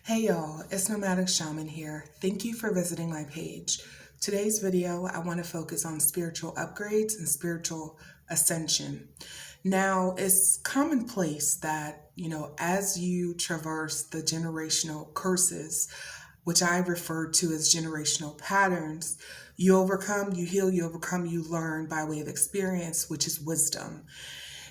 Hey y'all, it's Nomadic Shaman here. Thank you for visiting my page. Today's video, I want to focus on spiritual upgrades and spiritual ascension. Now, it's commonplace that, as you traverse the generational curses, which I refer to as generational patterns, you overcome, you heal, you overcome, you learn by way of experience, which is wisdom.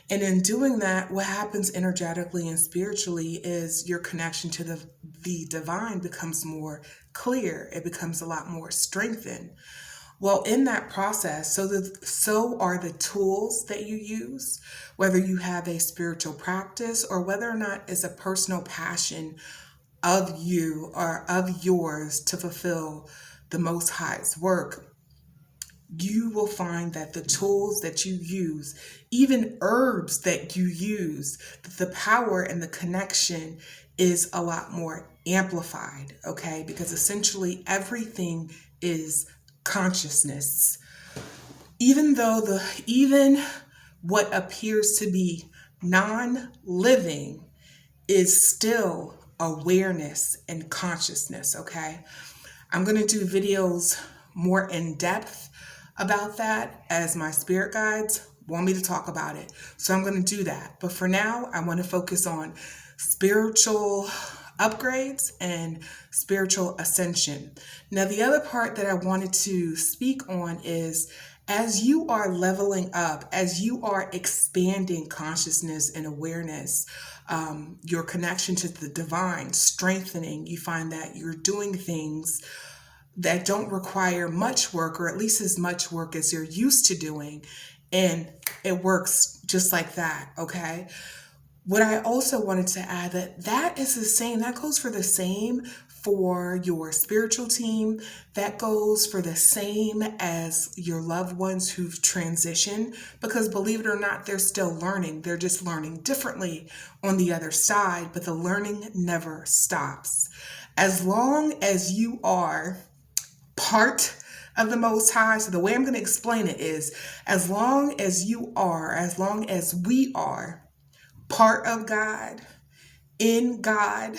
And in doing that, what happens energetically and spiritually is your connection to the divine becomes more clear. It becomes a lot more strengthened. Well, in that process, so are the tools that you use, whether you have a spiritual practice or whether or not it's a personal passion of you or of yours to fulfill the Most High's work. You will find that the tools that you use, even herbs that you use, the power and the connection is a lot more amplified, okay? Because essentially everything is consciousness. Even what appears to be non-living is still awareness and consciousness, okay? I'm going to do videos more in depth about that as my spirit guides want me to talk about it. So I'm going to do that. But for now, I want to focus on spiritual upgrades and spiritual ascension. Now, the other part that I wanted to speak on is as you are leveling up, as you are expanding consciousness and awareness, your connection to the divine, strengthening, you find that you're doing things that don't require much work, or at least as much work as you're used to doing. And it works just like that, okay? What I also wanted to add that is the same, that goes for the same for your spiritual team, that goes for the same as your loved ones who've transitioned, because believe it or not, they're still learning. They're just learning differently on the other side, but the learning never stops. As long as you are part of the Most High. So the way I'm going to explain it is as long as we are part of God, in God,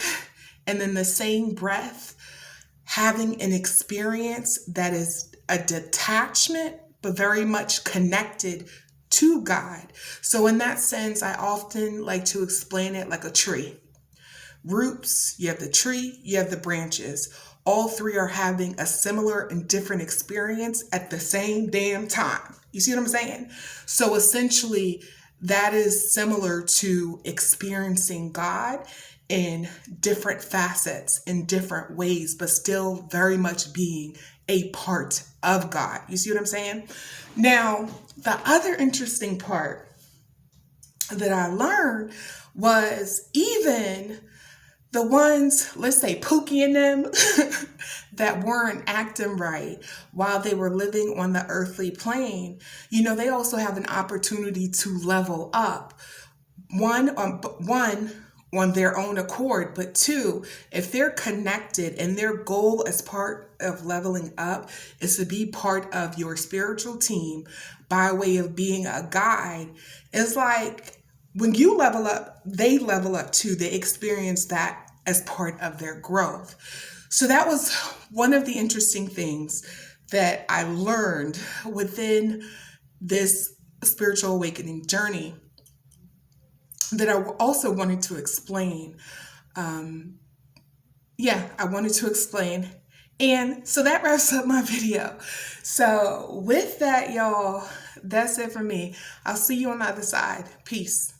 and in the same breath, having an experience that is a detachment, but very much connected to God. So in that sense, I often like to explain it like a tree. Roots, you have the tree, you have the branches. All three are having a similar and different experience at the same damn time. You see what I'm saying? So essentially, that is similar to experiencing God in different facets, in different ways, but still very much being a part of God. You see what I'm saying? Now, the other interesting part that I learned was even the ones, let's say Pookie and them, that weren't acting right while they were living on the earthly plane, they also have an opportunity to level up. One on their own accord, but two, if they're connected and their goal as part of leveling up is to be part of your spiritual team by way of being a guide, it's like when you level up, they level up too. They experience that as part of their growth. So that was one of the interesting things that I learned within this spiritual awakening journey that I also wanted to explain. I wanted to explain. And so that wraps up my video. So with that, y'all, that's it for me. I'll see you on the other side. Peace.